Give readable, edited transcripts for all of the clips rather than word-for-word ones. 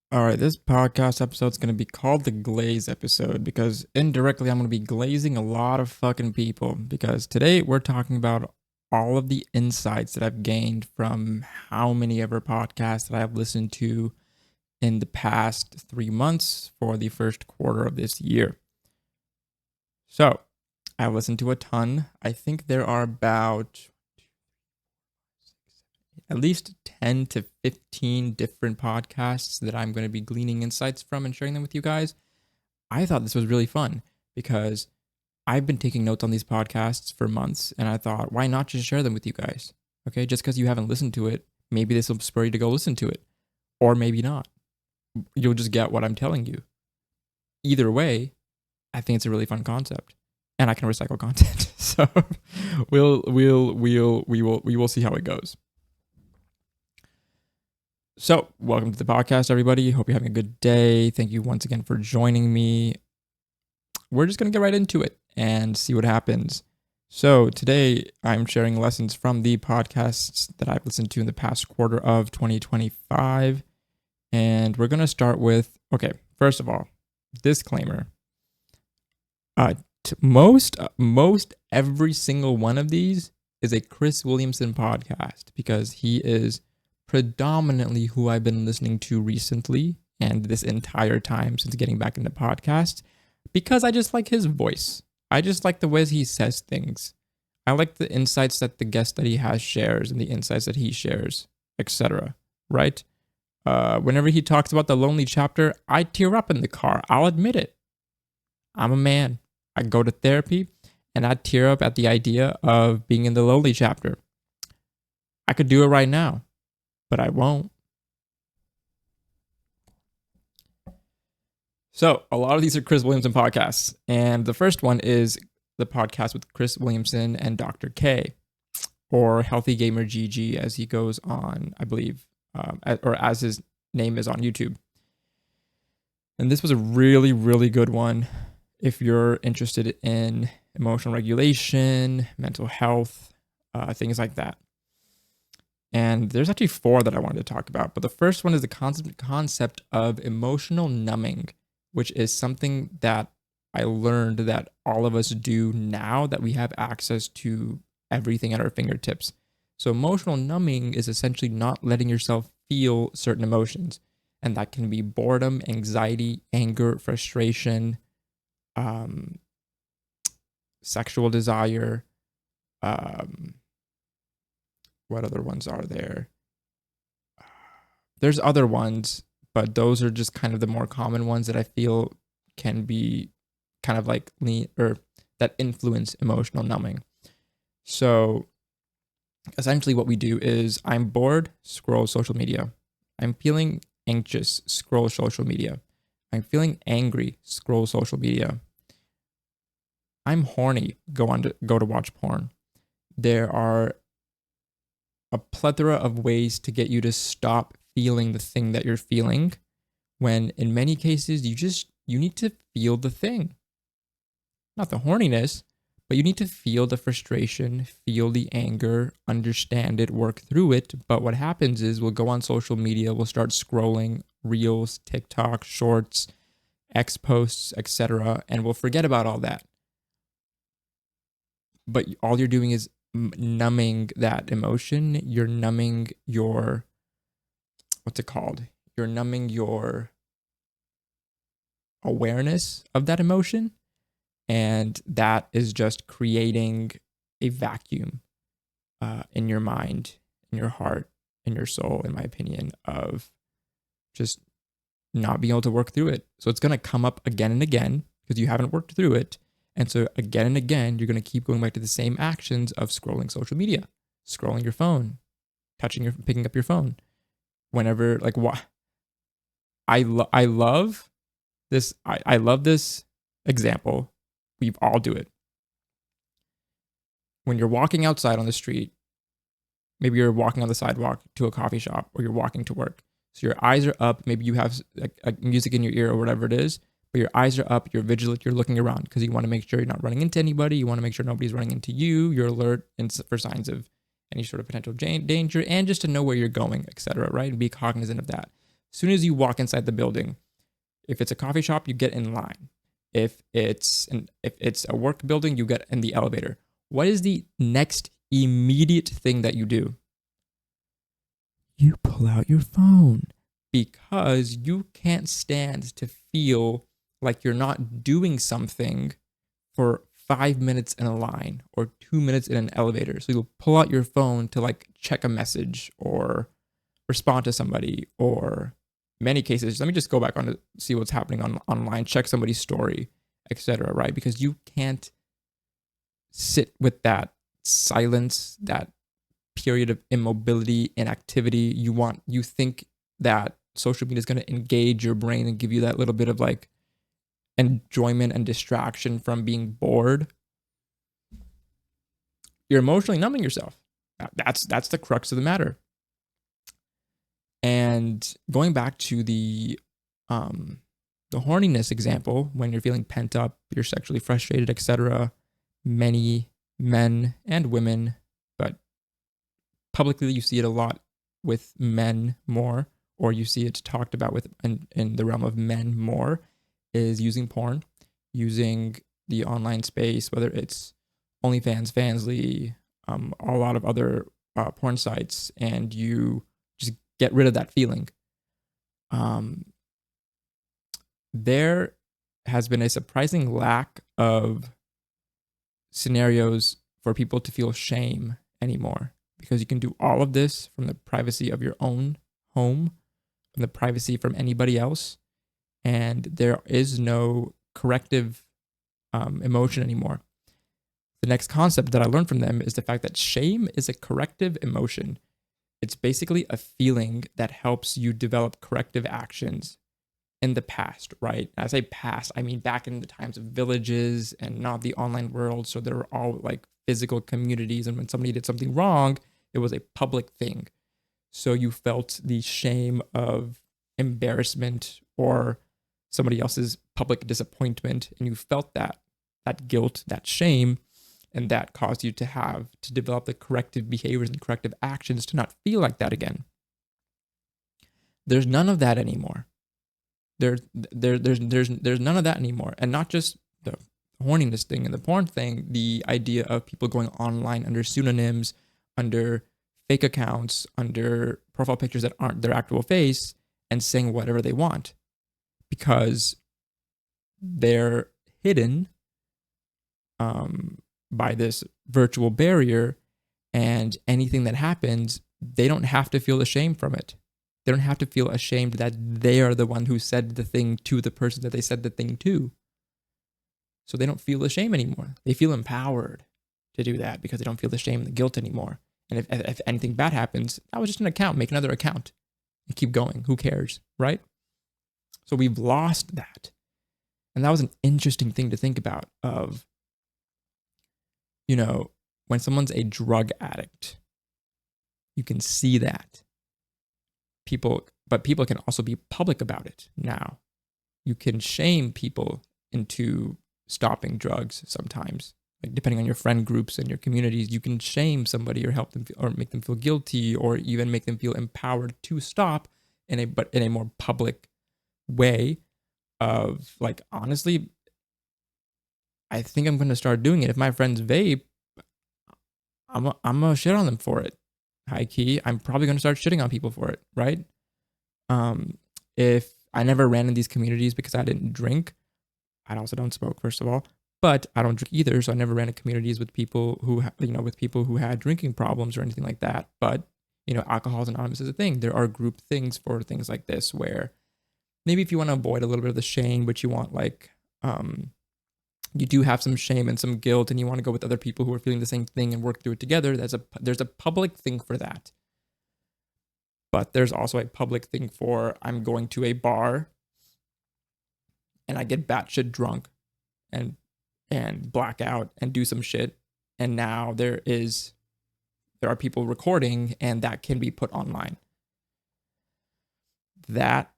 All right, this podcast episode is going to be called the Glaze episode because indirectly I'm going to be glazing a lot of fucking people because today we're talking about all of the insights that I've gained from how many ever podcasts that I've listened to in the past 3 months for the first quarter of this year. So I've listened to a ton. I think there are about at least 10 to 15 different podcasts that I'm going to be gleaning insights from and sharing them with you guys. I thought this was really fun because I've been taking notes on these podcasts for months and I thought, why not just share them with you guys? Okay, just because you haven't listened to it, maybe this will spur you to go listen to it, or maybe not. You'll just get what I'm telling you. Either way, I think it's a really fun concept, and I can recycle content. So we will see how it goes. So, welcome to the podcast, everybody. Hope you're having a good day. Thank you once again for joining me. We're just going to get right into it and see what happens. So, today I'm sharing lessons from the podcasts that I've listened to in the past quarter of 2025. And we're going to start with, okay, first of all, disclaimer. Most every single one of these is a Chris Williamson podcast because he is predominantly who I've been listening to recently and this entire time since getting back into podcasts because I just like his voice. I just like the ways he says things. I like the insights that the guest that he has shares and the insights that he shares, etc. Right? Whenever he talks about the lonely chapter, I tear up in the car. I'll admit it. I'm a man. I go to therapy and I tear up at the idea of being in the lonely chapter. I could do it right now, but I won't. So, a lot of these are Chris Williamson podcasts. And the first one is the podcast with Chris Williamson and Dr. K, or Healthy Gamer GG, as he goes on, I believe, or as his name is on YouTube. And this was a really, really good one if you're interested in emotional regulation, mental health, things like that. And there's actually 4 that I wanted to talk about. But the first one is the concept of emotional numbing, which is something that I learned that all of us do now that we have access to everything at our fingertips. So emotional numbing is essentially not letting yourself feel certain emotions. And that can be boredom, anxiety, anger, frustration, sexual desire, what other ones are there? There's other ones, but those are just kind of the more common ones that I feel can be kind of like that influence emotional numbing. So essentially what we do is I'm bored, scroll social media. I'm feeling anxious, scroll social media. I'm feeling angry, scroll social media. I'm horny, go to watch porn. There are a plethora of ways to get you to stop feeling the thing that you're feeling, when in many cases you need to feel the thing. Not the horniness, but you need to feel the frustration, feel the anger, understand it, work through it. But what happens is we'll go on social media, we'll start scrolling Reels, TikTok, Shorts, X posts, etc., and we'll forget about all that. But all you're doing is numbing that emotion. You're numbing your, what's it called? You're numbing your awareness of that emotion. And that is just creating a vacuum in your mind, in your heart, in your soul, in my opinion, of just not being able to work through it. So it's going to come up again and again because you haven't worked through it. And so again and again, you're going to keep going back to the same actions of scrolling social media, scrolling your phone, picking up your phone. Whenever, like, what I love this. I love this example. We all do it. When you're walking outside on the street, maybe you're walking on the sidewalk to a coffee shop, or you're walking to work. So your eyes are up. Maybe you have music in your ear or whatever it is. But your eyes are up, you're vigilant, you're looking around because you want to make sure you're not running into anybody. You want to make sure nobody's running into you. You're alert for signs of any sort of potential danger and just to know where you're going, etc., right? And be cognizant of that. As soon as you walk inside the building, if it's a coffee shop, you get in line. If it's a work building, you get in the elevator. What is the next immediate thing that you do? You pull out your phone, because you can't stand to feel like you're not doing something for 5 minutes in a line or 2 minutes in an elevator. So you'll pull out your phone to like check a message or respond to somebody, or many cases, let me just go back on to see what's happening online, check somebody's story, etc. Right? Because you can't sit with that silence, that period of immobility, inactivity. You think that social media is going to engage your brain and give you that little bit of like enjoyment and distraction from being bored. You're emotionally numbing yourself. That's the crux of the matter. And going back to the horniness example, when you're feeling pent up, you're sexually frustrated, etc. Many men and women, but publicly you see it a lot with men more, or you see it talked about with in the realm of men more, is using porn, using the online space, whether it's OnlyFans, Fansly, a lot of other porn sites, and you just get rid of that feeling. There has been a surprising lack of scenarios for people to feel shame anymore, because you can do all of this from the privacy of your own home, from the privacy from anybody else, and there is no corrective emotion anymore. The next concept that I learned from them is the fact that shame is a corrective emotion. It's basically a feeling that helps you develop corrective actions in the past, right? And I say past, I mean back in the times of villages and not the online world. So there were all like physical communities, and when somebody did something wrong, it was a public thing. So you felt the shame of embarrassment or somebody else's public disappointment, and you felt that guilt, that shame, and that caused you to develop the corrective behaviors and corrective actions to not feel like that again. There's none of that anymore. There's none of that anymore. And not just the horniness thing and the porn thing, the idea of people going online under pseudonyms, under fake accounts, under profile pictures that aren't their actual face, and saying whatever they want, because they're hidden by this virtual barrier, and anything that happens, they don't have to feel ashamed from it. They don't have to feel ashamed that they are the one who said the thing to the person that they said the thing to. So they don't feel the shame anymore. They feel empowered to do that because they don't feel the shame and the guilt anymore. And if anything bad happens, that was just an account. Make another account and keep going. Who cares, right? So we've lost that. And that was an interesting thing to think about of, when someone's a drug addict, you can see that. But people can also be public about it now. You can shame people into stopping drugs sometimes. Like depending on your friend groups and your communities, you can shame somebody or help them or make them feel guilty, or even make them feel empowered to stop in a more public way of like, honestly, I think I'm going to start doing it. If my friends vape, I'm going to shit on them for it. High key, I'm probably going to start shitting on people for it, right? If I never ran in these communities because I didn't drink, I also don't smoke, first of all, but I don't drink either. So I never ran in communities with people who, with people who had drinking problems or anything like that. But, Alcoholics Anonymous is a thing. There are group things for things like this where maybe if you want to avoid a little bit of the shame, but you want you do have some shame and some guilt, and you want to go with other people who are feeling the same thing and work through it together, there's a public thing for that. But there's also a public thing for, I'm going to a bar and I get batshit drunk and black out and do some shit, and now there are people recording, and that can be put online. That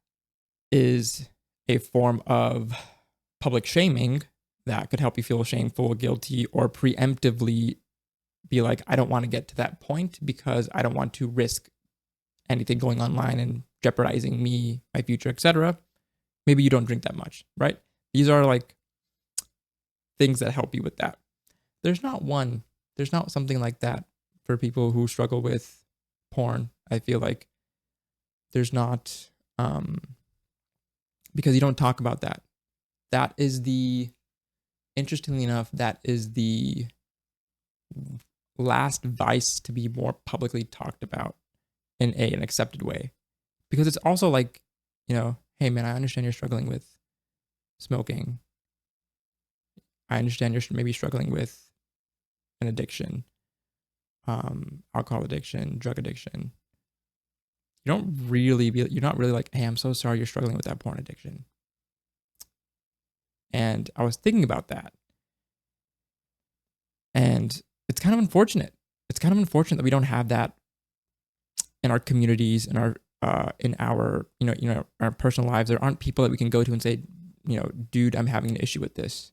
is a form of public shaming that could help you feel shameful, guilty, or preemptively be like, I don't want to get to that point because I don't want to risk anything going online and jeopardizing me, my future, etc., maybe you don't drink that much, right? These are like things that help you with that. There's not something like that for people who struggle with porn. I feel like there's not, because you don't talk about that. That is interestingly enough, that is the last vice to be more publicly talked about in an accepted way. Because it's also like, hey man, I understand you're struggling with smoking. I understand you're maybe struggling with an addiction, alcohol addiction, drug addiction. You're not really like, hey, I'm so sorry you're struggling with that porn addiction. And I was thinking about that. And it's kind of unfortunate. It's kind of unfortunate that we don't have that in our communities, in our our personal lives. There aren't people that we can go to and say, dude, I'm having an issue with this.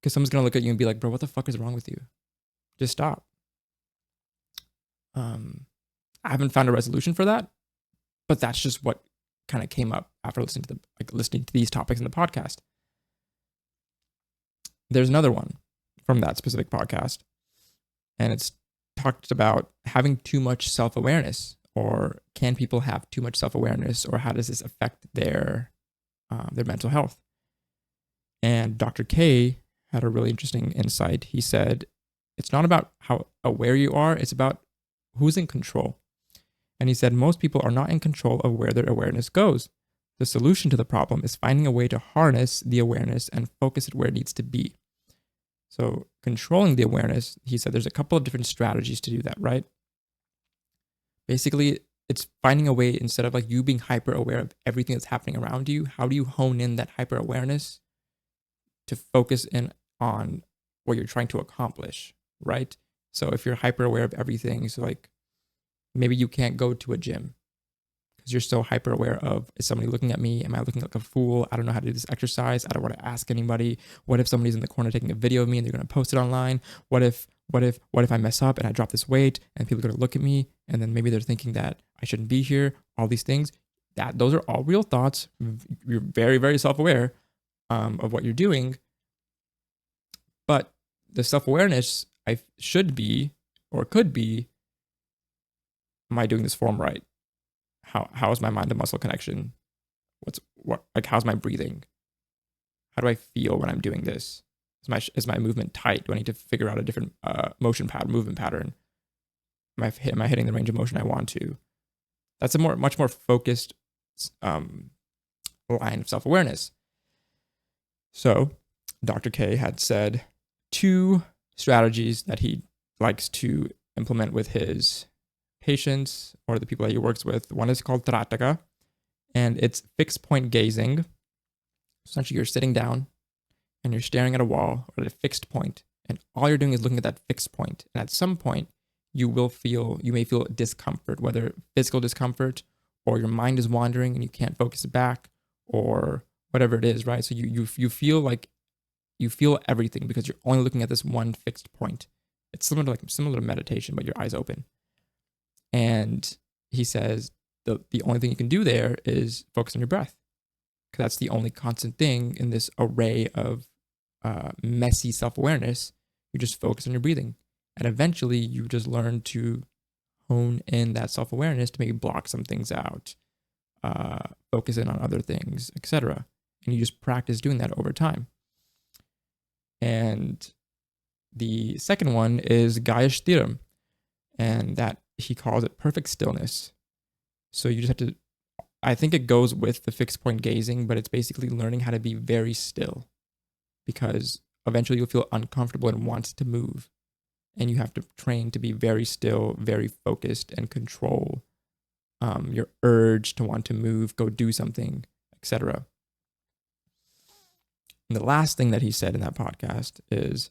Because someone's gonna look at you and be like, bro, what the fuck is wrong with you? Just stop. I haven't found a resolution for that, but that's just what kind of came up after listening to these topics in the podcast. There's another one from that specific podcast, and it's talked about having too much self-awareness, or can people have too much self-awareness, or how does this affect their mental health? And Dr. K had a really interesting insight. He said, it's not about how aware you are, it's about who's in control. And he said, most people are not in control of where their awareness goes. The solution to the problem is finding a way to harness the awareness and focus it where it needs to be. So controlling the awareness, he said there's a couple of different strategies to do that, right? Basically, it's finding a way, instead of like you being hyper aware of everything that's happening around you, how do you hone in that hyper awareness to focus in on what you're trying to accomplish, right? So if you're hyper aware of everything, so like maybe you can't go to a gym because you're so hyper aware of, is somebody looking at me? Am I looking like a fool? I don't know how to do this exercise. I don't want to ask anybody. What if somebody's in the corner taking a video of me and they're going to post it online? What if I mess up and I drop this weight and people are going to look at me and then maybe they're thinking that I shouldn't be here? All these things, those are all real thoughts. You're very, very self-aware of what you're doing. But the self-awareness should be, or could be, am I doing this form right? How is my mind to muscle connection? How's my breathing? How do I feel when I'm doing this? Is my movement tight? Do I need to figure out a different movement pattern? Am I hitting the range of motion I want to? That's a much more focused line of self-awareness. So Dr. K had said 2 strategies that he likes to implement with his patients or the people that he works with. One is called Turecki, and it's fixed point gazing. Essentially, you're sitting down and you're staring at a wall or at a fixed point, and all you're doing is looking at that fixed point. And at some point, you may feel discomfort, whether physical discomfort or your mind is wandering and you can't focus it back, or whatever it is, right? So you feel like you feel everything because you're only looking at this one fixed point. It's similar to meditation, but your eyes open. And he says the only thing you can do there is focus on your breath, because that's the only constant thing in this array of messy self-awareness. You just focus on your breathing. And eventually you just learn to hone in that self-awareness to maybe block some things out, focus in on other things, etc. And you just practice doing that over time. And the second one is Gaya, and that he calls it perfect stillness. So you just have to, I think it goes with the fixed point gazing, but it's basically learning how to be very still, because eventually you'll feel uncomfortable and want to move. And you have to train to be very still, very focused, and control your urge to want to move, go do something, etc. And the last thing that he said in that podcast is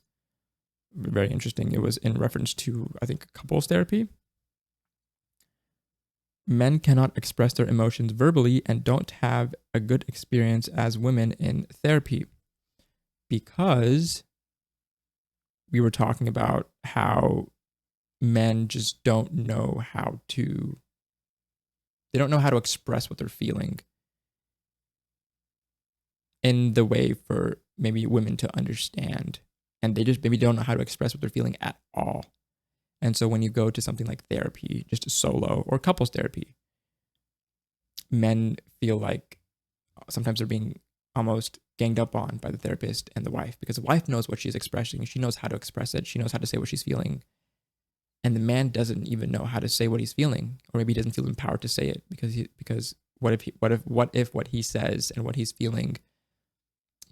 very interesting. It was in reference to, I think, couples therapy. Men cannot express their emotions verbally and don't have a good experience as women in therapy, because we were talking about how men just don't know how to they don't know how to express what they're feeling in the way for maybe women to understand. And they just maybe don't know how to express what they're feeling at all. And so when you go to something like therapy, just a solo or couples therapy, men feel like sometimes they're being almost ganged up on by the therapist and the wife, because the wife knows what she's expressing. She knows how to express it. She knows how to say what she's feeling. And the man doesn't even know how to say what he's feeling, or maybe he doesn't feel empowered to say it because what if what he says and what he's feeling,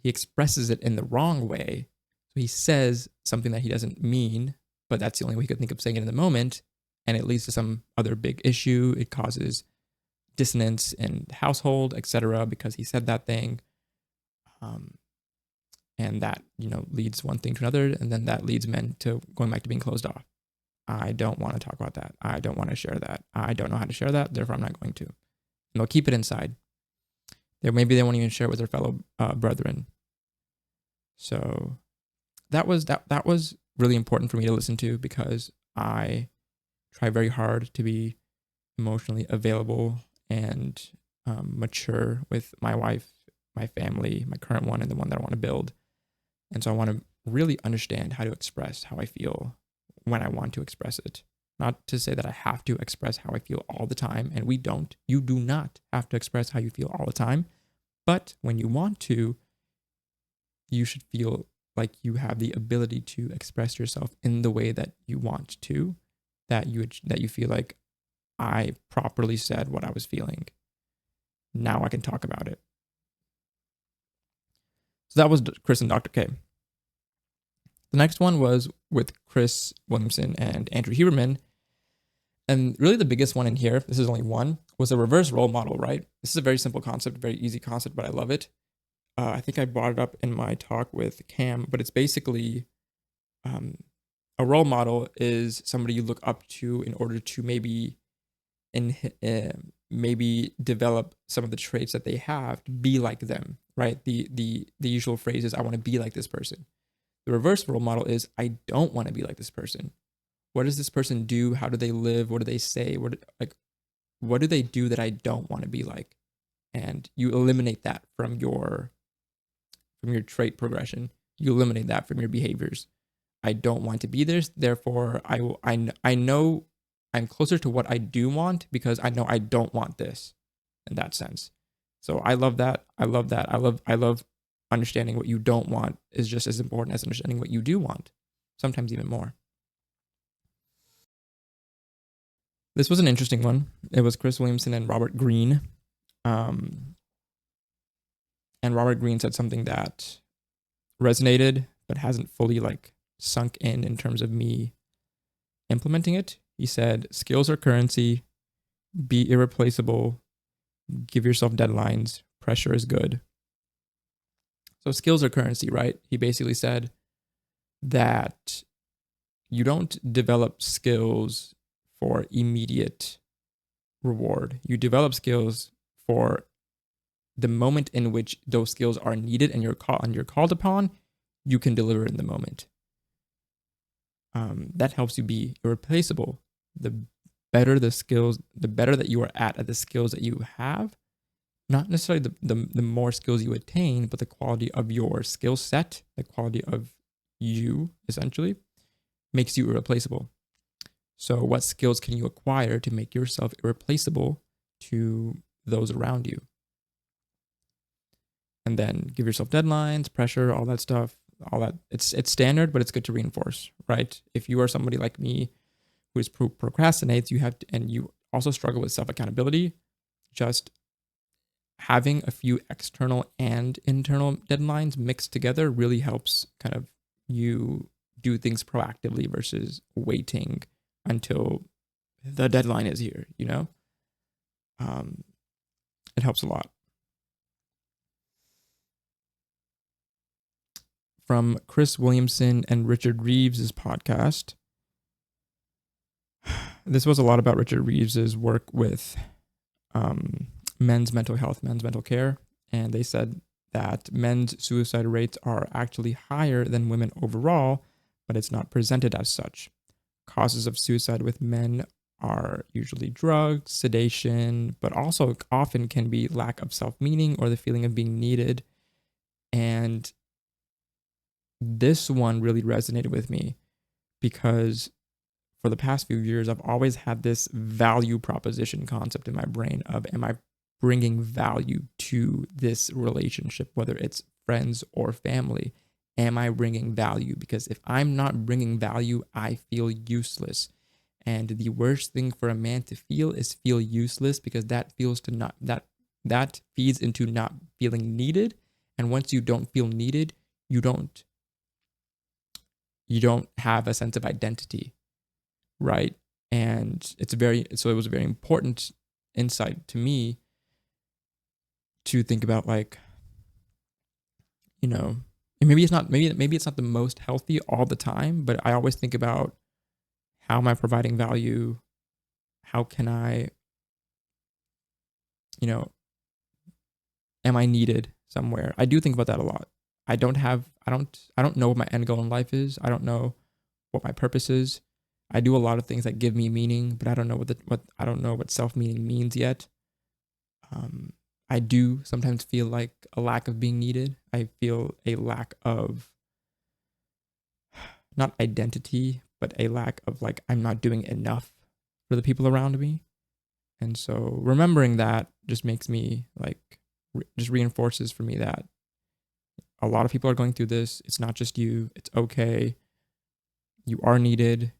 he expresses it in the wrong way. So he says something that he doesn't mean, but that's the only way he could think of saying it in the moment, and it leads to some other big issue. It causes dissonance in the household, etc., because he said that thing. And that, leads one thing to another, and then that leads men to going back to being closed off. I don't want to talk about that. I don't want to share that. I don't know how to share that, therefore I'm not going to. And they'll keep it inside. Maybe they won't even share it with their fellow brethren. So that was really important for me to listen to, because I try very hard to be emotionally available and mature with my wife, my family, my current one, and the one that I want to build. And so I want to really understand how to express how I feel when I want to express it. Not to say that I have to express how I feel all the time, and we don't. You do not have to express how you feel all the time. But when you want to, you should feel like you have the ability to express yourself in the way that you want to, that you feel like, I properly said what I was feeling. Now I can talk about it. So that was Chris and Dr. K. The next one was with Chris Williamson and Andrew Huberman. And really the biggest one in here, this is only one, was a reverse role model, right? This is a very simple concept, very easy concept, but I love it. I think I brought it up in my talk with Cam, but it's basically a role model is somebody you look up to in order to maybe develop some of the traits that they have to be like them, right? The usual phrase is, I want to be like this person. The reverse role model is, I don't want to be like this person. What does this person do? How do they live? What do they say? What do they do that I don't want to be like? And you eliminate that from your trait progression. You eliminate that from your behaviors. I don't want to be this, therefore I know I'm closer to what I do want, because I know I don't want this, in that sense. So I love that. I love understanding what you don't want is just as important as understanding what you do want, sometimes even more. This was an interesting one. It was Chris Williamson and Robert Greene. And Robert Greene said something that resonated, but hasn't fully sunk in terms of me implementing it. He said, skills are currency, be irreplaceable, give yourself deadlines, pressure is good. So skills are currency, right? He basically said that you don't develop skills for immediate reward. You develop skills for the moment in which those skills are needed and you're called upon, you can deliver in the moment. That helps you be irreplaceable. The better the skills, the better that you are at the skills that you have, not necessarily the more skills you attain, but the quality of your skill set, the quality of you, essentially, makes you irreplaceable. So what skills can you acquire to make yourself irreplaceable to those around you? And then give yourself deadlines, pressure, all that stuff, all that. It's standard, but it's good to reinforce, right? If you are somebody like me who procrastinates, and you also struggle with self-accountability, just having a few external and internal deadlines mixed together really helps kind of you do things proactively versus waiting until the deadline is here, It helps a lot. From Chris Williamson and Richard Reeves' podcast. This was a lot about Richard Reeves' work with men's mental health, men's mental care. And they said that men's suicide rates are actually higher than women overall, but it's not presented as such. Causes of suicide with men are usually drugs, sedation, but also often can be lack of self-meaning or the feeling of being needed. And this one really resonated with me because for the past few years, I've always had this value proposition concept in my brain of, am I bringing value to this relationship, whether it's friends or family? Am I bringing value? Because if I'm not bringing value, I feel useless. And the worst thing for a man to feel is feel useless, because that feeds into not feeling needed. And once you don't feel needed, you don't have a sense of identity, right? And it was a very important insight to me to think about, like, and maybe it's not the most healthy all the time, but I always think about, how am I providing value? How can I, am I needed somewhere? I do think about that a lot. I don't know what my end goal in life is. I don't know what my purpose is. I do a lot of things that give me meaning, but I don't know what self-meaning means yet. I do sometimes feel like a lack of being needed. I feel a lack of, not identity, but a lack of, like, I'm not doing enough for the people around me. And so remembering that just makes me, like, just reinforces for me that a lot of people are going through this. It's not just you. It's okay. You are needed.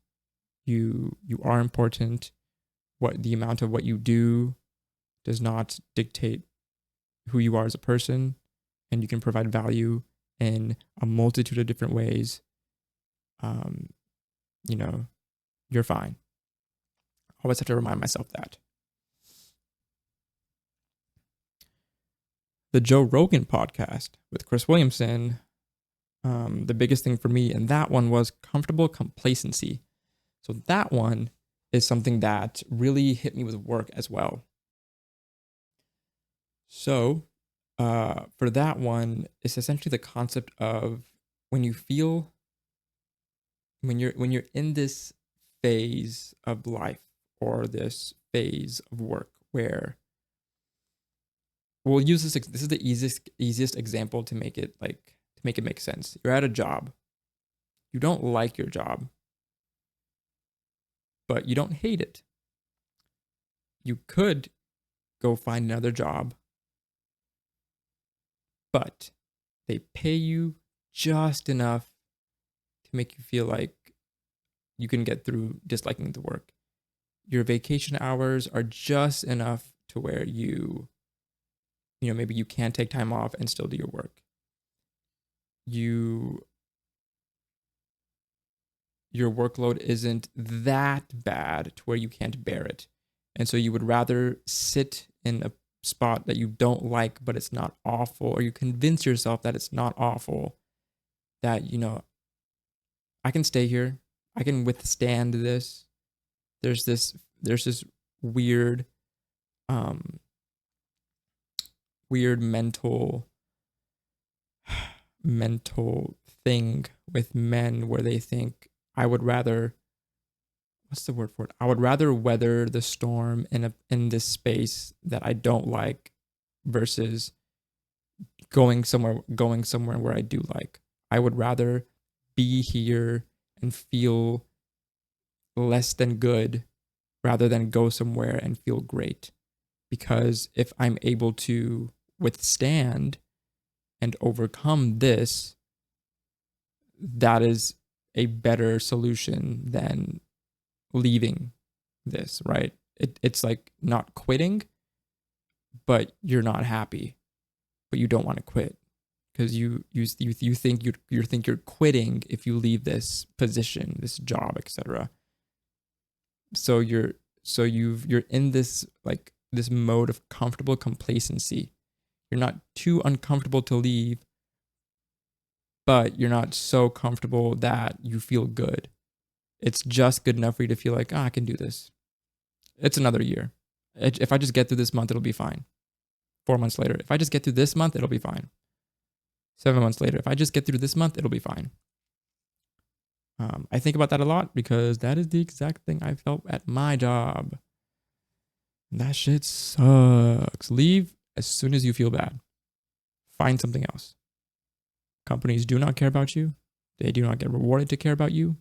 You are important. The amount of what you do does not dictate who you are as a person, and you can provide value in a multitude of different ways. You're fine. I always have to remind myself that. The Joe Rogan podcast with Chris Williamson, the biggest thing for me in that one was comfortable complacency. So that one is something that really hit me with work as well. So for that one, it's essentially the concept of when you're in this phase of life or this phase of work where, we'll use this is the easiest example to make it make sense. You're at a job. You don't like your job, but you don't hate it. You could go find another job, but they pay you just enough to make you feel like you can get through disliking the work. Your vacation hours are just enough to where maybe you can take time off and still do your work. Your workload isn't that bad to where you can't bear it. And so you would rather sit in a spot that you don't like, but it's not awful, or you convince yourself that it's not awful, that, I can stay here. I can withstand this. There's this weird mental thing with men where they think, I would rather, what's the word for it? I would rather weather the storm in this space that I don't like versus going somewhere where I do like. I would rather be here and feel less than good rather than go somewhere and feel great. Because if I'm able to withstand and overcome this, that is a better solution than leaving this, right? It's like not quitting, but you're not happy, but you don't want to quit because you think you're quitting if you leave this position, this job, etc. So you're in this, like, this mode of comfortable complacency. You're not too uncomfortable to leave, but you're not so comfortable that you feel good. It's just good enough for you to feel like, I can do this. It's another year. If I just get through this month, it'll be fine. 4 months later, if I just get through this month, it'll be fine. 7 months later, if I just get through this month, it'll be fine. I think about that a lot because that is the exact thing I felt at my job. That shit sucks. Leave as soon as you feel bad. Find something else. Companies do not care about you. They do not get rewarded to care about you.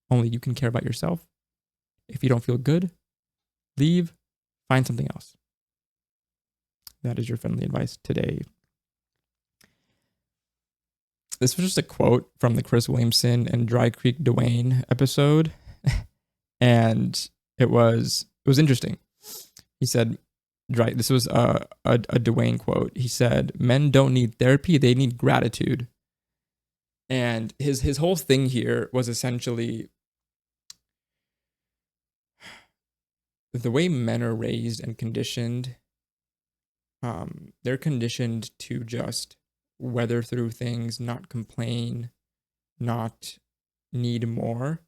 Only you can care about yourself. If you don't feel good, leave. Find something else. That is your friendly advice today. This was just a quote from the Chris Williamson and Dry Creek Dewayne episode. And it was interesting. He said, this was a Dewayne quote. He said, men don't need therapy, they need gratitude. And his whole thing here was essentially the way men are raised and conditioned. They're conditioned to just weather through things, not complain, not need more.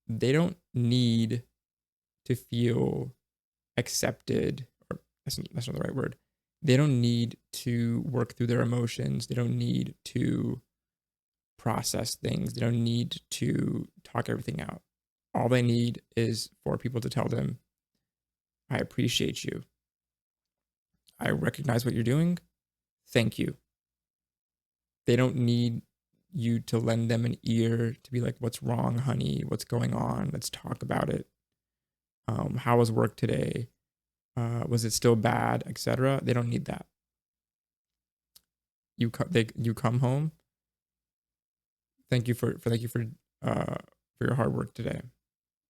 They don't need to feel accepted, or that's not the right word. They don't need to work through their emotions. They don't need to process things. They don't need to talk everything out. All they need is for people to tell them, I appreciate you. I recognize what you're doing. Thank you. They don't need you to lend them an ear to be like, what's wrong, honey? What's going on? Let's talk about it. How was work today? Was it still bad, etc.? They don't need that. You come home. Thank you for your hard work today.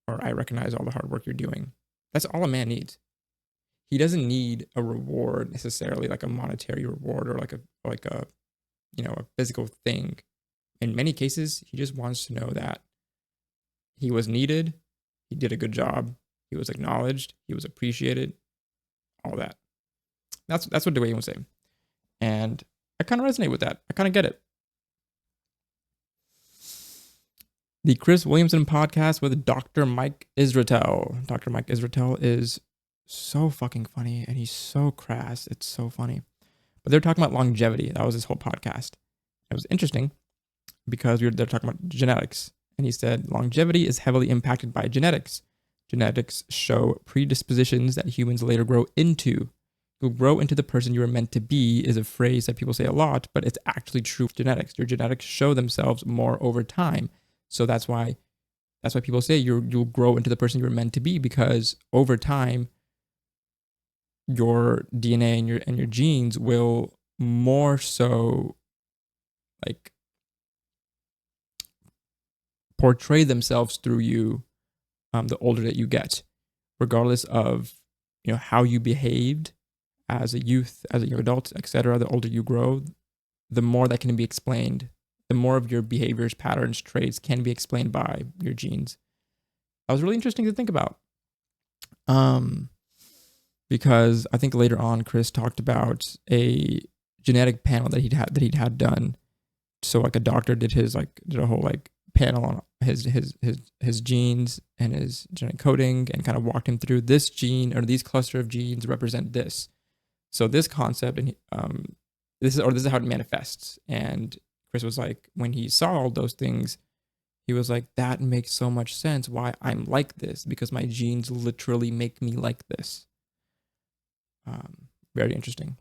Or I recognize all the hard work you're doing. That's all a man needs. He doesn't need a reward necessarily, like a monetary reward or like a a physical thing. In many cases, he just wants to know that he was needed, he did a good job, he was acknowledged, he was appreciated, all that. That's what Dewayne was saying. And I kind of resonate with that. I kind of get it. The Chris Williamson podcast with Dr. Mike Isratel. Dr. Mike Isratel is so fucking funny and he's so crass. It's so funny. But they're talking about longevity. That was his whole podcast. It was interesting because they're talking about genetics. And he said longevity is heavily impacted by genetics. Genetics show predispositions that humans later grow into. You'll grow into the person you were meant to be is a phrase that people say a lot, but it's actually true for genetics. Your genetics show themselves more over time. So that's why people say you'll grow into the person you were meant to be, because over time your DNA and your genes will more so like portray themselves through you the older that you get, regardless of how you behaved as a youth, as a young adult, etc. The older you grow, the more that can be explained. The more of your behaviors, patterns, traits can be explained by your genes. That was really interesting to think about. Because I think later on Chris talked about a genetic panel that he'd had done. So like a doctor did a whole like panel on his genes and his genetic coding and kind of walked him through this gene or these cluster of genes represent this. So this concept and this is how it manifests. And Chris was like, when he saw all those things, he was like, that makes so much sense why I'm like this, because my genes literally make me like this. Very interesting.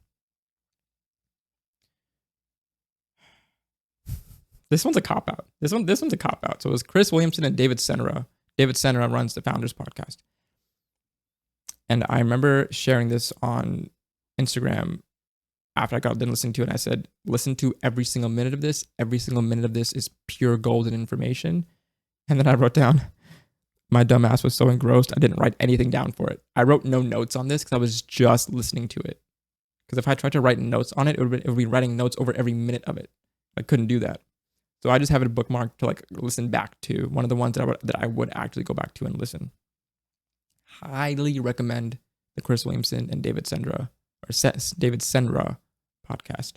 This one's a cop-out. This one's a cop-out. So it was Chris Williamson and David Senra. David Senra runs the Founders Podcast. And I remember sharing this on Instagram after I got done listening to it. And I said, listen to every single minute of this. Every single minute of this is pure golden information. And then I wrote down, my dumb ass was so engrossed, I didn't write anything down for it. I wrote no notes on this because I was just listening to it. Because if I tried to write notes on it, it would be writing notes over every minute of it. I couldn't do that. So I just have it bookmarked to like listen back to, one of the ones that I would actually go back to and listen. Highly recommend the Chris Williamson and David Senra podcast.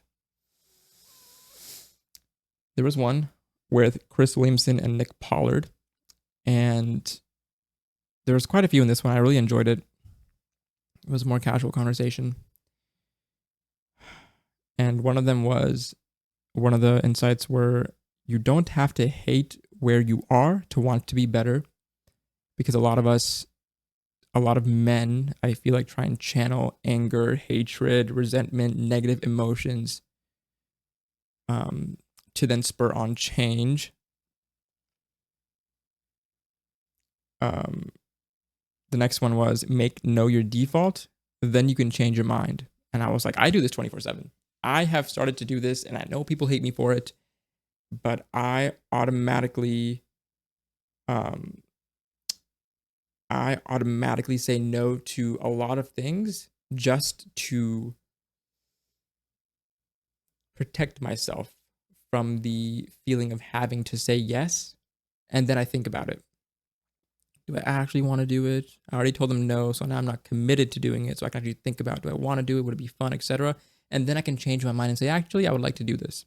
There was one with Chris Williamson and Nick Pollard, and there was quite a few in this one. I really enjoyed it. It was a more casual conversation. And one of the insights were, you don't have to hate where you are to want to be better, because a lot of men, I feel like, try and channel anger, hatred, resentment, negative emotions to then spur on change. The next one was know your default, then you can change your mind. And I was like, I do this 24/7. I have started to do this, and I know people hate me for it, but I automatically say no to a lot of things just to protect myself from the feeling of having to say yes. And then I think about it. Do I actually want to do it? I already told them no, so now I'm not committed to doing it. So I can actually think about, do I want to do it? Would it be fun, etc.? And then I can change my mind and say, actually, I would like to do this.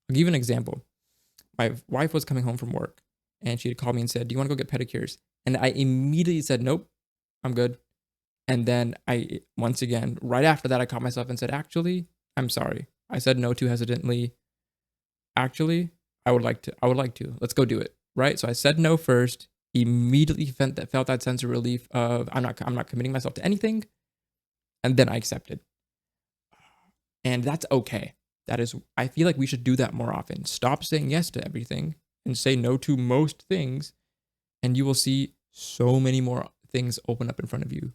I'll give you an example. My wife was coming home from work, and she had called me and said, do you want to go get pedicures? And I immediately said, nope, I'm good. And then once again, right after that, I caught myself and said, actually, I'm sorry. I said no too hesitantly. Actually, I would like to. Let's go do it. Right? So I said no first, immediately felt that sense of relief of I'm not committing myself to anything. And then I accepted. And that's okay. I feel like we should do that more often. Stop saying yes to everything and say no to most things. And you will see so many more things open up in front of you.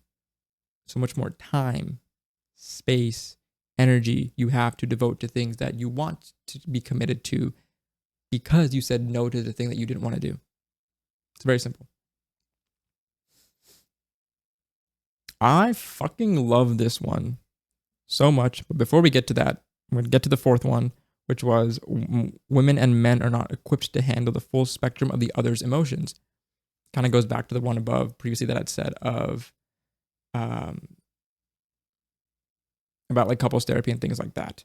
So much more time, space, energy you have to devote to things that you want to be committed to because you said no to the thing that you didn't want to do. It's very simple. I fucking love this one so much. But before we get to that, I'm going to get to the fourth one, which was women and men are not equipped to handle the full spectrum of the other's emotions. Kind of goes back to the one above previously that I'd said of about like couples therapy and things like that.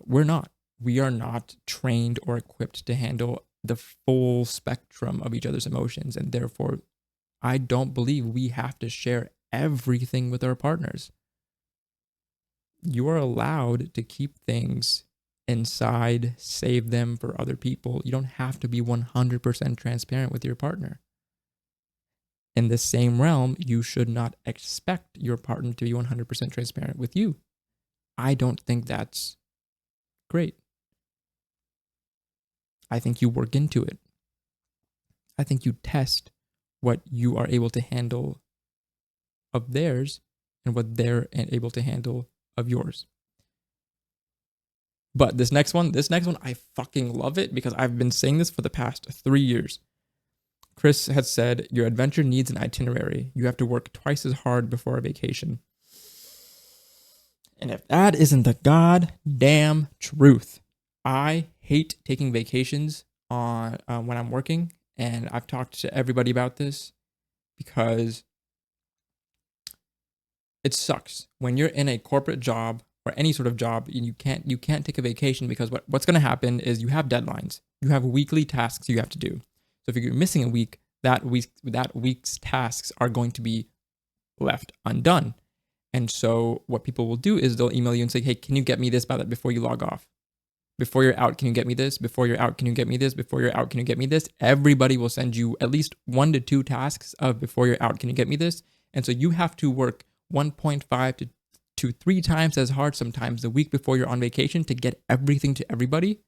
We are not trained or equipped to handle the full spectrum of each other's emotions. And therefore, I don't believe we have to share everything with our partners. You are allowed to keep things inside, save them for other people. You don't have to be 100% transparent with your partner. In the same realm, you should not expect your partner to be 100% transparent with you. I don't think that's great. I think you work into it. I think you test what you are able to handle of theirs and what they're able to handle of yours. But this next one, I fucking love it because I've been saying this for the past 3 years. Chris has said, your adventure needs an itinerary. You have to work twice as hard before a vacation. And if that isn't the goddamn truth, I hate taking vacations when I'm working. And I've talked to everybody about this because it sucks when you're in a corporate job or any sort of job and you can't take a vacation because what's going to happen is you have deadlines. You have weekly tasks you have to do. So if you're missing a week, that week's tasks are going to be left undone. And so what people will do is they'll email you and say, hey, can you get me this by that before you log off? Before you're out, can you get me this? Before you're out, can you get me this? Before you're out, can you get me this? Everybody will send you at least 1 to 2 tasks of before you're out, can you get me this? And so you have to work 1.5 to 3 times as hard sometimes the week before you're on vacation to get everything to everybody.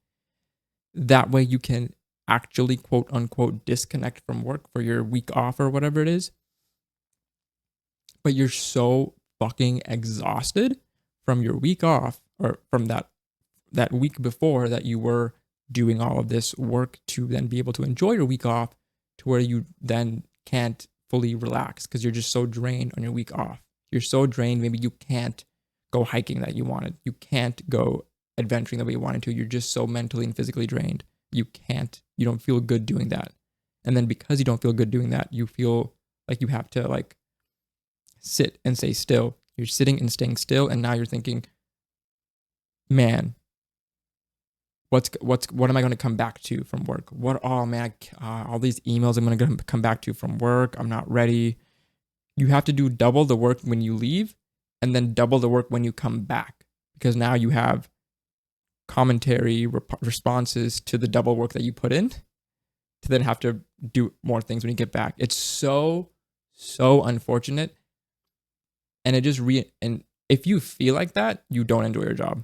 That way you can actually quote unquote disconnect from work for your week off or whatever it is. But you're so fucking exhausted from your week off or from that week before that you were doing all of this work to then be able to enjoy your week off to where you then can't fully relax because you're just so drained on your week off. You're so drained, maybe you can't go hiking that you wanted. You can't go adventuring the way you wanted to. You're just so mentally and physically drained. You don't feel good doing that. And then because you don't feel good doing that, you feel like you have to like sit and stay still. You're sitting and staying still. And now you're thinking, man, what am I going to come back to from work? All these emails I'm going to come back to from work. I'm not ready. You have to do double the work when you leave and then double the work when you come back because now you have commentary responses to the double work that you put in. to then have to do more things when you get back. It's so unfortunate. And it just and if you feel like that, you don't enjoy your job.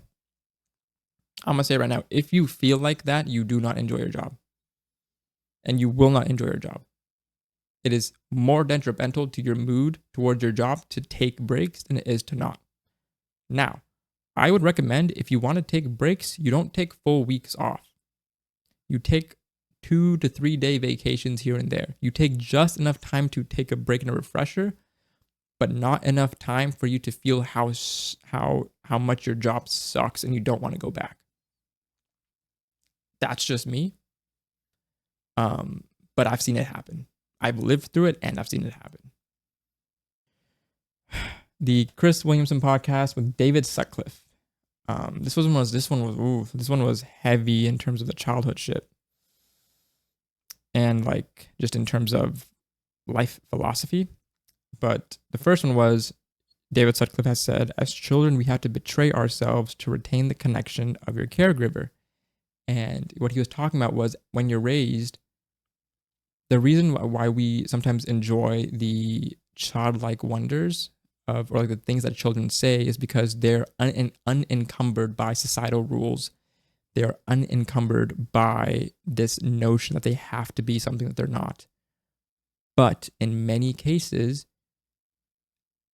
I'm gonna say right now, if you feel like that, you do not enjoy your job. And you will not enjoy your job. It is more detrimental to your mood towards your job to take breaks than it is to not. Now, I would recommend if you want to take breaks, you don't take full weeks off. You take 2 to 3 day vacations here and there. You take just enough time to take a break and a refresher, but not enough time for you to feel how much your job sucks and you don't want to go back. That's just me. But I've seen it happen. I've lived through it and I've seen it happen. The Chris Williamson podcast with David Sutcliffe. This one was heavy in terms of the childhood shit. And like just in terms of life philosophy. But the first one was, David Sutcliffe has said, as children, we have to betray ourselves to retain the connection of your caregiver. And what he was talking about was when you're raised, the reason why we sometimes enjoy the childlike wonders of, or like the things that children say, is because they're unencumbered by societal rules. They are unencumbered by this notion that they have to be something that they're not. But in many cases,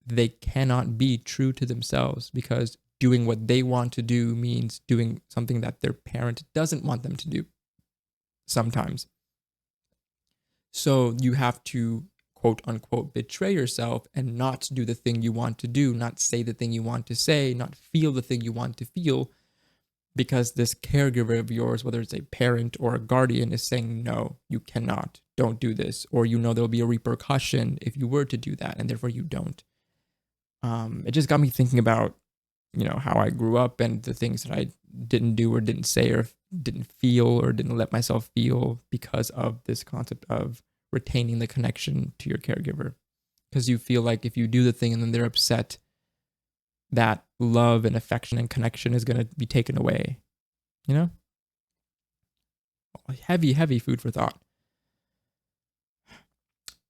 they cannot be true to themselves because doing what they want to do means doing something that their parent doesn't want them to do sometimes. So you have to, quote unquote, betray yourself and not do the thing you want to do, not say the thing you want to say, not feel the thing you want to feel, because this caregiver of yours, whether it's a parent or a guardian, is saying, no, you cannot, don't do this. Or there'll be a repercussion if you were to do that, and therefore you don't. It just got me thinking about, how I grew up and the things that I didn't do or didn't say or didn't feel or didn't let myself feel because of this concept of retaining the connection to your caregiver. Because you feel like if you do the thing and then they're upset, that love and affection and connection is going to be taken away. Heavy food for thought.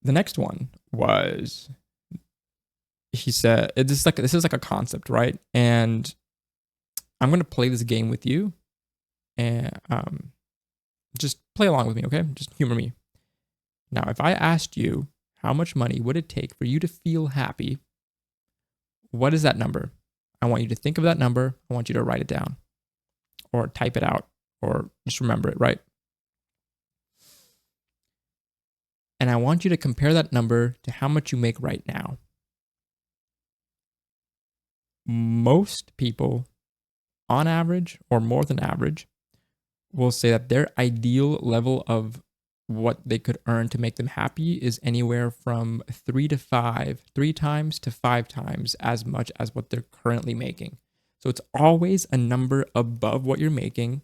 The next one was, he said, this is like a concept, right? And I'm going to play this game with you and just play along with me, okay? Just humor me. Now, if I asked you how much money would it take for you to feel happy, what is that number? I want you to think of that number. I want you to write it down or type it out or just remember it, right? And I want you to compare that number to how much you make right now. Most people, on average or more than average, will say that their ideal level of what they could earn to make them happy is anywhere from 3 times to 5 times as much as what they're currently making. So it's always a number above what you're making.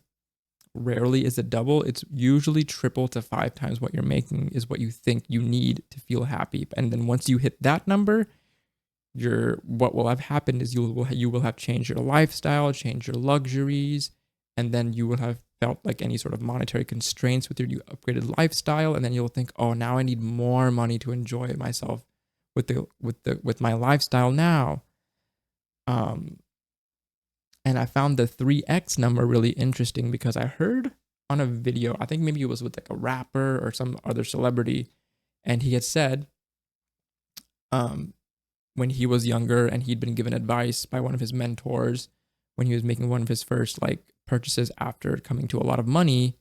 Rarely is it double. It's usually triple to 5 times what you're making is what you think you need to feel happy. And then once you hit that number, what will have happened is you will have changed your lifestyle, changed your luxuries, and then you will have felt like any sort of monetary constraints with your new upgraded lifestyle, and then you'll think, oh, now I need more money to enjoy myself with my lifestyle now. And I found the 3x number really interesting because I heard on a video, I think maybe it was with like a rapper or some other celebrity, and he had said, when he was younger and he'd been given advice by one of his mentors when he was making one of his first purchases after coming to a lot of money,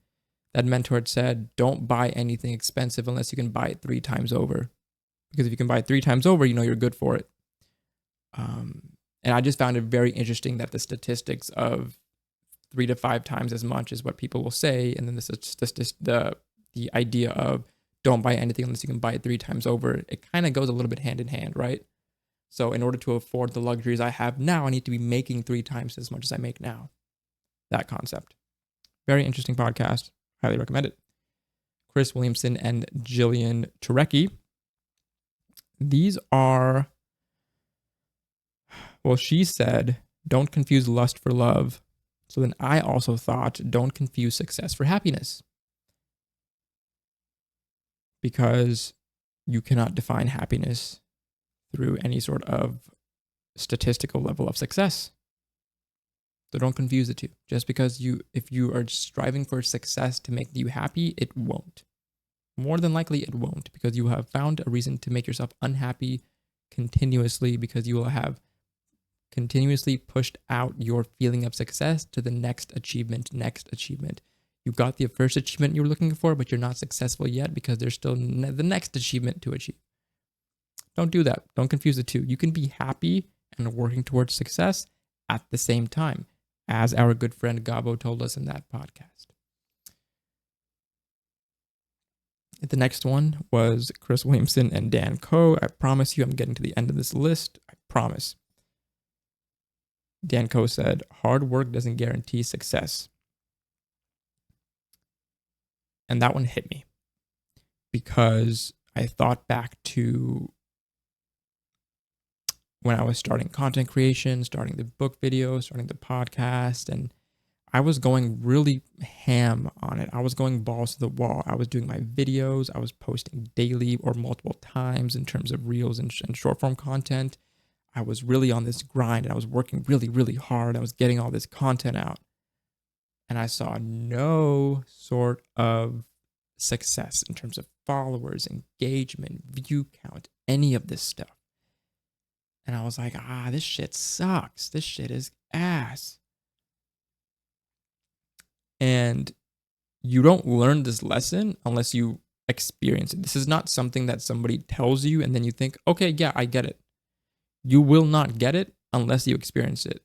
that mentor had said, don't buy anything expensive unless you can buy it 3 times over. Because if you can buy it 3 times over, you're good for it. And I just found it very interesting that the statistics of 3 to 5 times as much is what people will say. And then the idea of don't buy anything unless you can buy it 3 times over. It kind of goes a little bit hand in hand, right? So in order to afford the luxuries I have now, I need to be making 3 times as much as I make now. That concept. Very interesting podcast. Highly recommend it. Chris Williamson and Jillian Turecki. These are, well, she said, don't confuse lust for love. So then I also thought, don't confuse success for happiness. because you cannot define happiness through any sort of statistical level of success. So don't confuse the two. Just because if you are striving for success to make you happy, it won't. More than likely, it won't, because you have found a reason to make yourself unhappy continuously, because you will have continuously pushed out your feeling of success to the next achievement. You got the first achievement you were looking for, but you're not successful yet because there's still the next achievement to achieve. Don't do that. Don't confuse the two. You can be happy and working towards success at the same time, as our good friend Gabo told us in that podcast. The next one was Chris Williamson and Dan Koe. I promise you I'm getting to the end of this list. I promise. Dan Koe said, hard work doesn't guarantee success. And that one hit me because I thought back to when I was starting content creation, starting the book video, starting the podcast, and I was going really ham on it. I was going balls to the wall. I was doing my videos. I was posting daily or multiple times in terms of reels and short form content. I was really on this grind and I was working really, really hard. I was getting all this content out. And I saw no sort of success in terms of followers, engagement, view count, any of this stuff. And I was like, this shit sucks. This shit is ass. And you don't learn this lesson unless you experience it. This is not something that somebody tells you and then you think, okay, yeah, I get it. You will not get it unless you experience it.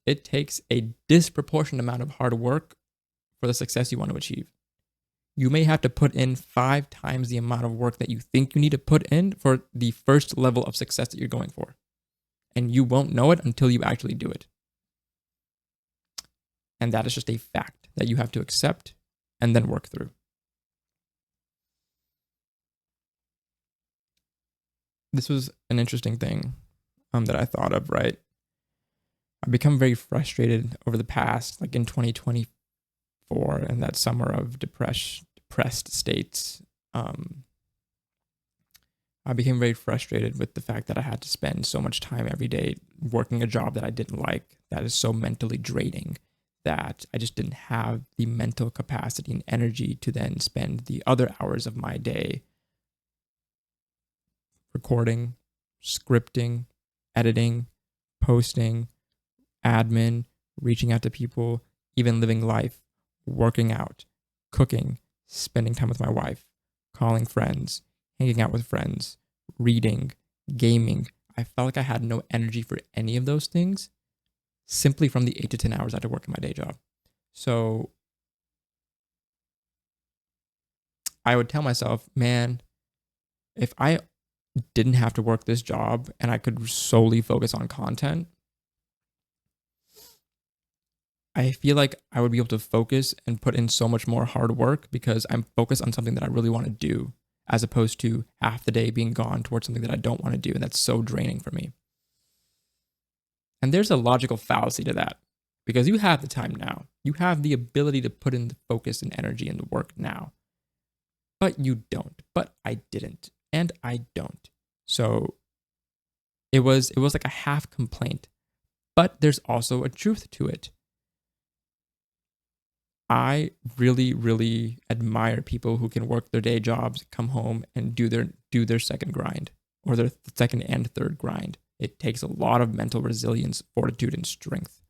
It takes a disproportionate amount of hard work for the success you want to achieve. You may have to put in 5 times the amount of work that you think you need to put in for the first level of success that you're going for. And you won't know it until you actually do it. And that is just a fact that you have to accept and then work through. This was an interesting thing that I thought of, right? I've become very frustrated over the past, like in 2024 and that summer of depressed states. I became very frustrated with the fact that I had to spend so much time every day working a job that I didn't like, that is so mentally draining, that I just didn't have the mental capacity and energy to then spend the other hours of my day recording, scripting, editing, posting, admin, reaching out to people, even living life, working out, cooking, spending time with my wife, calling friends, hanging out with friends, reading, gaming. I felt like I had no energy for any of those things simply from the 8 to 10 hours I had to work in my day job. So I would tell myself, man, if I didn't have to work this job and I could solely focus on content, I feel like I would be able to focus and put in so much more hard work because I'm focused on something that I really want to do, as opposed to half the day being gone towards something that I don't want to do. And that's so draining for me. And there's a logical fallacy to that, because you have the time now. You have the ability to put in the focus and energy and the work now. But you don't. But I didn't. And I don't. So it was like a half complaint. But there's also a truth to it. I really, really admire people who can work their day jobs, come home and do their second grind, or their second and third grind. It takes a lot of mental resilience, fortitude, and strength.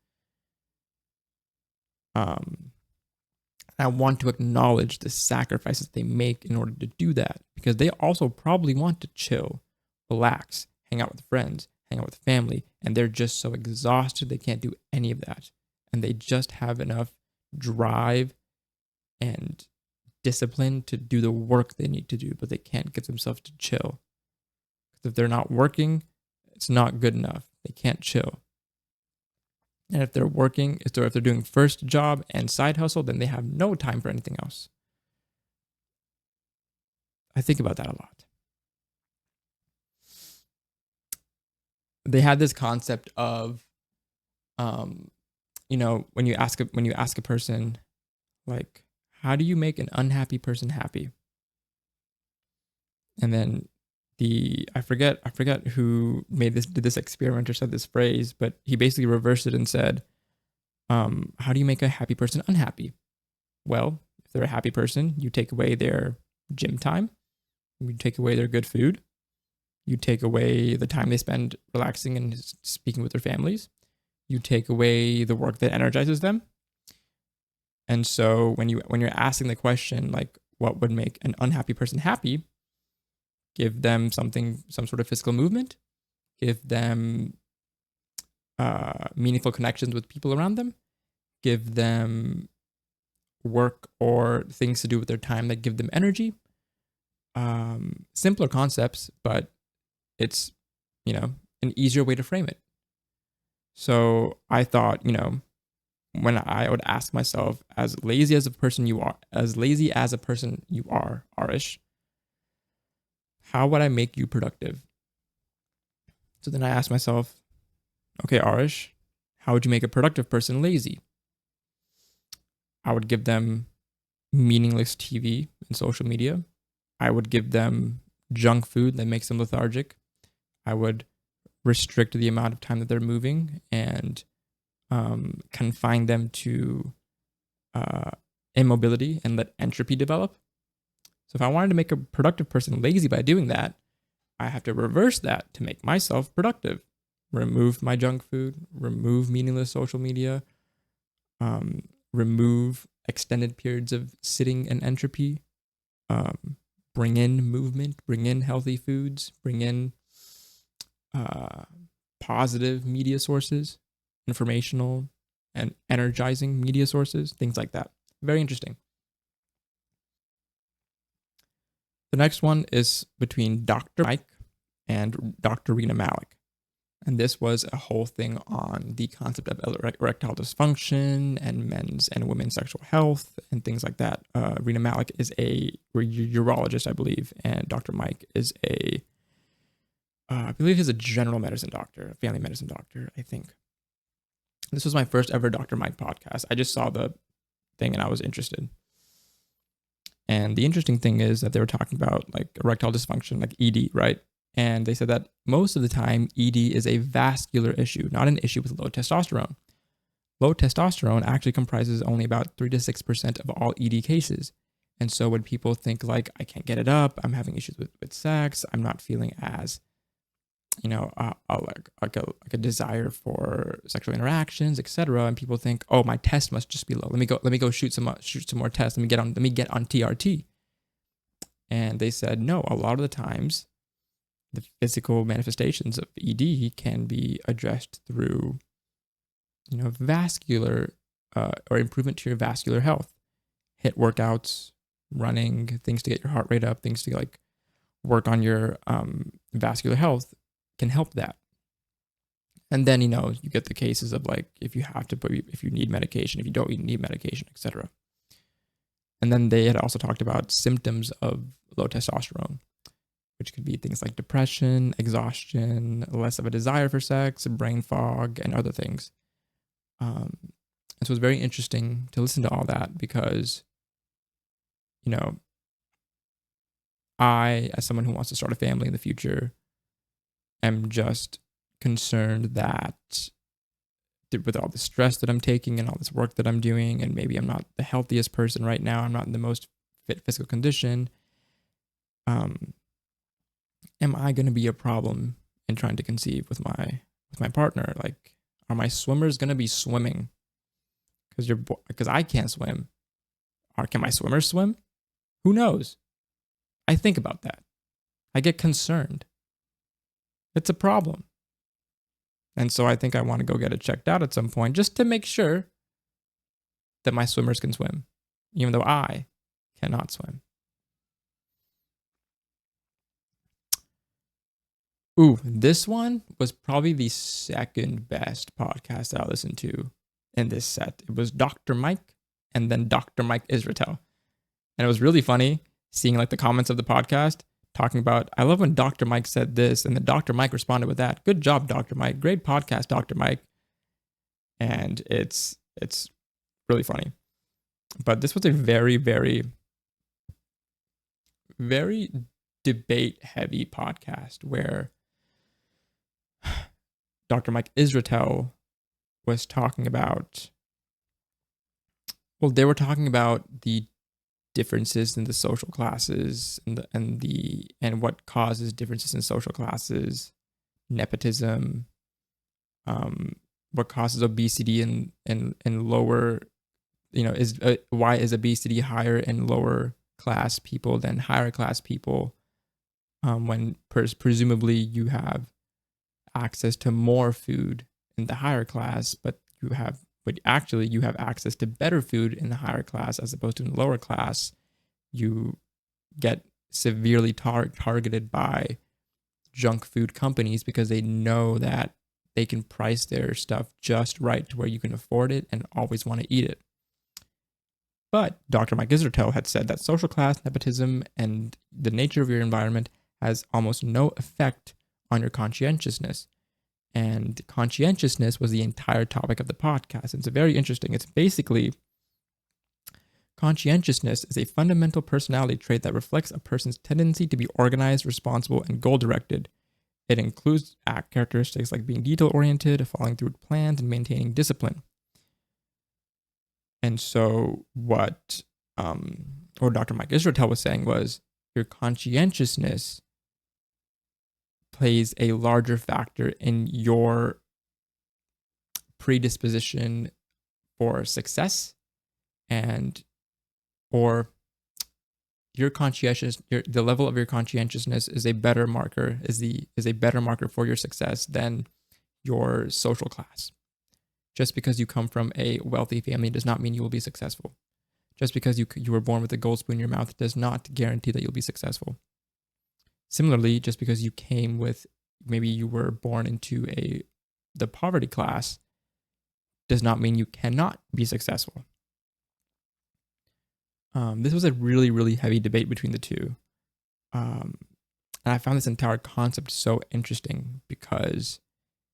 I want to acknowledge the sacrifices they make in order to do that, because they also probably want to chill, relax, hang out with friends, hang out with family, and they're just so exhausted they can't do any of that. And they just have enough drive and discipline to do the work they need to do, but they can't get themselves to chill. If they're not working, it's not good enough. They can't chill. And if they're working, if they're doing first job and side hustle, then they have no time for anything else. I think about that a lot. They had this concept of, when you ask a person, like, how do you make an unhappy person happy? And then I forget who did this experiment or said this phrase, but he basically reversed it and said, how do you make a happy person unhappy? Well, if they're a happy person, you take away their gym time, you take away their good food, you take away the time they spend relaxing and speaking with their families, you take away the work that energizes them. And so when you're asking the question, like, what would make an unhappy person happy, give them some sort of physical movement, give them meaningful connections with people around them, give them work or things to do with their time that give them energy. Simpler concepts, but it's, an easier way to frame it. So I thought, when I would ask myself, as lazy as a person you are, Arish, how would I make you productive? So then I asked myself, okay, Arish, how would you make a productive person lazy? I would give them meaningless TV and social media. I would give them junk food that makes them lethargic. I would restrict the amount of time that they're moving and confine them to immobility and let entropy develop. So if I wanted to make a productive person lazy by doing that, I have to reverse that to make myself productive. Remove my junk food, remove meaningless social media, remove extended periods of sitting and entropy, bring in movement, bring in healthy foods, bring in positive media sources, informational and energizing media sources, things like that. Very interesting. The next one is between Dr. Mike and Dr. Rena Malik. And this was a whole thing on the concept of erectile dysfunction and men's and women's sexual health and things like that. Rena Malik is a urologist, I believe, and Dr. Mike is I believe he's a general medicine doctor, a family medicine doctor, I think. This was my first ever Dr. Mike podcast. I just saw the thing and I was interested. And the interesting thing is that they were talking about like erectile dysfunction, like ED, right? And they said that most of the time, ED is a vascular issue, not an issue with low testosterone. Low testosterone actually comprises only about 3 to 6% of all ED cases. And so when people think like, I can't get it up, I'm having issues with sex, I'm not feeling as, like a desire for sexual interactions, etc. And people think, oh, my test must just be low. Let me go shoot some more tests. Let me get on TRT. And they said, no, a lot of the times, the physical manifestations of ED can be addressed through, vascular or improvement to your vascular health. HIIT workouts, running, things to get your heart rate up, things to like work on your vascular health can help that. And then, you get the cases of like, if you need medication, if you don't need medication, etc. And then they had also talked about symptoms of low testosterone, which could be things like depression, exhaustion, less of a desire for sex, brain fog, and other things. And so it was very interesting to listen to all that because, I, as someone who wants to start a family in the future, am just concerned that with all the stress that I'm taking and all this work that I'm doing, and maybe I'm not the healthiest person right now, I'm not in the most fit physical condition, am I going to be a problem in trying to conceive with my partner? Like, are my swimmers going to be swimming? Because I can't swim. Or can my swimmers swim? Who knows? I think about that. I get concerned. It's a problem. And so I think I want to go get it checked out at some point just to make sure that my swimmers can swim, even though I cannot swim. Ooh, this one was probably the second best podcast that I listened to in this set. It was Dr. Mike and then Dr. Mike Isratel. And it was really funny seeing like the comments of the podcast talking about, I love when Dr. Mike said this, and then Dr. Mike responded with that. Good job, Dr. Mike. Great podcast, Dr. Mike. And it's really funny. But this was a very, very, very debate heavy podcast where Dr. Mike Isratel was talking about, well, they were talking about the differences in the social classes and what causes differences in social classes, nepotism, what causes obesity and lower, why is obesity higher in lower class people than higher class people, when presumably you have access to more food in the higher class, but actually you have access to better food in the higher class as opposed to in the lower class. You get severely targeted by junk food companies because they know that they can price their stuff just right to where you can afford it and always want to eat it. But Dr. Mike Isratel had said that social class, nepotism, and the nature of your environment has almost no effect on your conscientiousness. And conscientiousness was the entire topic of the podcast. It's very interesting. It's basically, conscientiousness is a fundamental personality trait that reflects a person's tendency to be organized, responsible, and goal-directed. It includes characteristics like being detail-oriented, following through with plans, and maintaining discipline. And so what Dr. Mike Isratel was saying was your conscientiousness plays a larger factor in your predisposition for success, and or your the level of your conscientiousness is a better marker for your success than your social class. Just because you come from a wealthy family does not mean you will be successful. Just because you were born with a gold spoon in your mouth does not guarantee that you'll be successful. Similarly, just because maybe you were born into the poverty class does not mean you cannot be successful. This was a really, really heavy debate between the two. And I found this entire concept so interesting because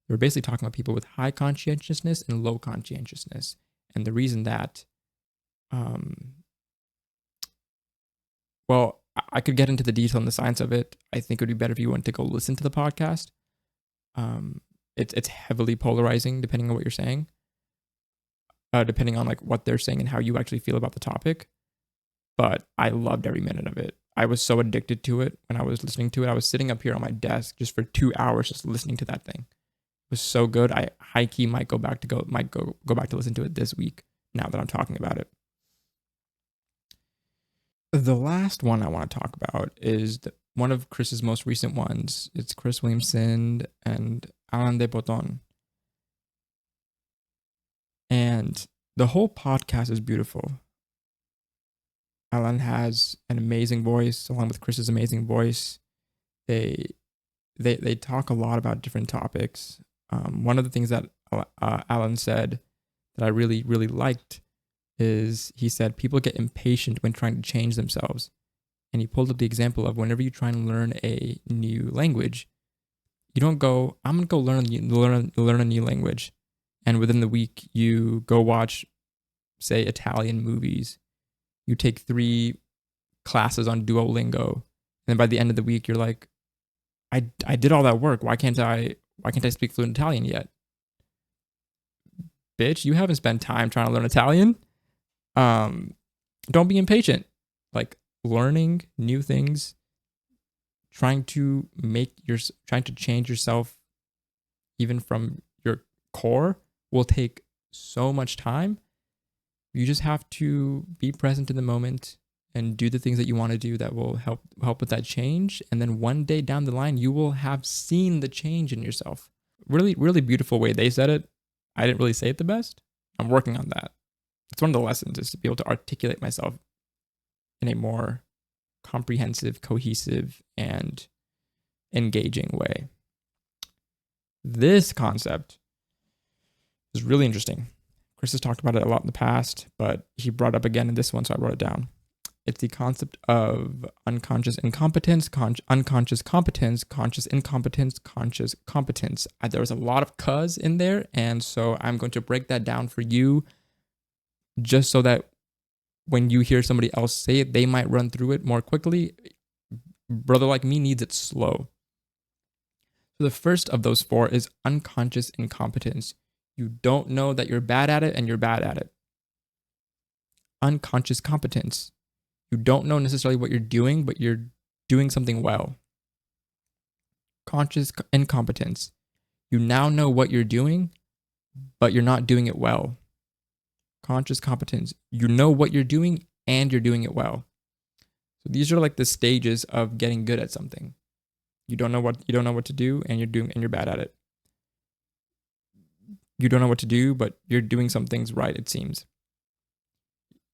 they were basically talking about people with high conscientiousness and low conscientiousness. And the reason that, I could get into the detail and the science of it. I think it would be better if you went to go listen to the podcast. It's heavily polarizing depending on what you're saying, depending on like what they're saying and how you actually feel about the topic. But I loved every minute of it. I was so addicted to it when I was listening to it. I was sitting up here on my desk just for 2 hours just listening to that thing. It was so good. I high key might go back to listen to it this week now that I'm talking about it. The last one I want to talk about is one of Chris's most recent ones. It's Chris Williamson and Alain de Botton. And the whole podcast is beautiful. Alain has an amazing voice, along with Chris's amazing voice. They talk a lot about different topics. One of the things that Alain said that I really, really liked is he said people get impatient when trying to change themselves. And he pulled up the example of whenever you try and learn a new language, you don't go, I'm going to go learn a new language. And within the week, you go watch, say, Italian movies. You take 3 classes on Duolingo. And then by the end of the week, you're like, I did all that work. Why can't I speak fluent Italian yet? Bitch, you haven't spent time trying to learn Italian. Don't be impatient. Like, learning new things, trying to change yourself even from your core will take so much time. You just have to be present in the moment and do the things that you want to do that will help with that change. And then one day down the line, you will have seen the change in yourself. Really, really beautiful way they said it. I didn't really say it the best. I'm working on that. It's one of the lessons, is to be able to articulate myself in a more comprehensive, cohesive, and engaging way. This concept is really interesting. Chris has talked about it a lot in the past, but he brought it up again in this one, so I wrote it down. It's the concept of unconscious incompetence, unconscious competence, conscious incompetence, conscious competence. There was a lot of cuz in there, and so I'm going to break that down for you just so that when you hear somebody else say it, they might run through it more quickly. brother like me needs it slow. So the first of those 4 is unconscious incompetence. You don't know that you're bad at it and you're bad at it. Unconscious competence. You don't know necessarily what you're doing, but you're doing something well. Conscious incompetence. You now know what you're doing, but you're not doing it well. Conscious competence. You know what you're doing and you're doing it well. So these are like the stages of getting good at something. You don't know what to do and you're bad at it. You don't know what to do, but you're doing some things right, it seems.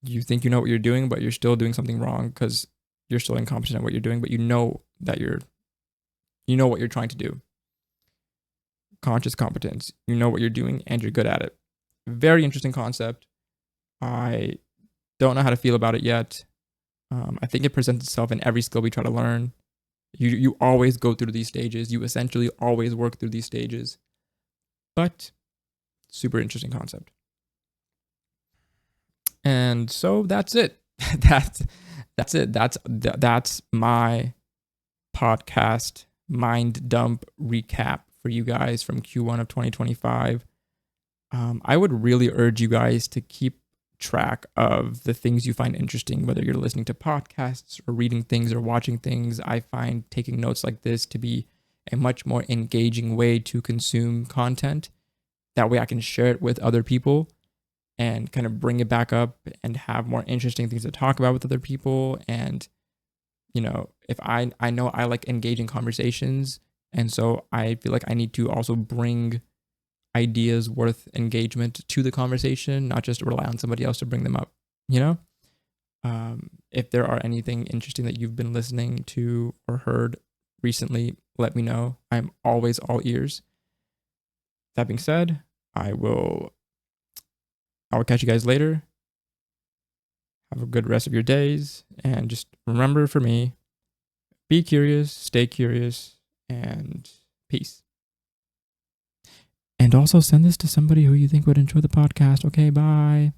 You think you know what you're doing, but you're still doing something wrong because you're still incompetent at what you're doing, but you know that you know what you're trying to do. Conscious competence. You know what you're doing and you're good at it. Very interesting concept. I don't know how to feel about it yet. I think it presents itself in every skill we try to learn. You always go through these stages. You essentially always work through these stages. But super interesting concept. And so that's it. That's it. That's my podcast mind dump recap for you guys from Q1 of 2025. I would really urge you guys to keep track of the things you find interesting, whether you're listening to podcasts or reading things or watching things. I find taking notes like this to be a much more engaging way to consume content. That way I can share it with other people and kind of bring it back up and have more interesting things to talk about with other people. And, you know, if I know I like engaging conversations, and so I feel like I need to also bring ideas worth engagement to the conversation, not just rely on somebody else to bring them up, you know? If there are anything interesting that you've been listening to or heard recently, let me know. I'm always all ears. That being said, I will catch you guys later. Have a good rest of your days. And just remember for me, be curious, stay curious, and peace. And also send this to somebody who you think would enjoy the podcast. Okay, bye.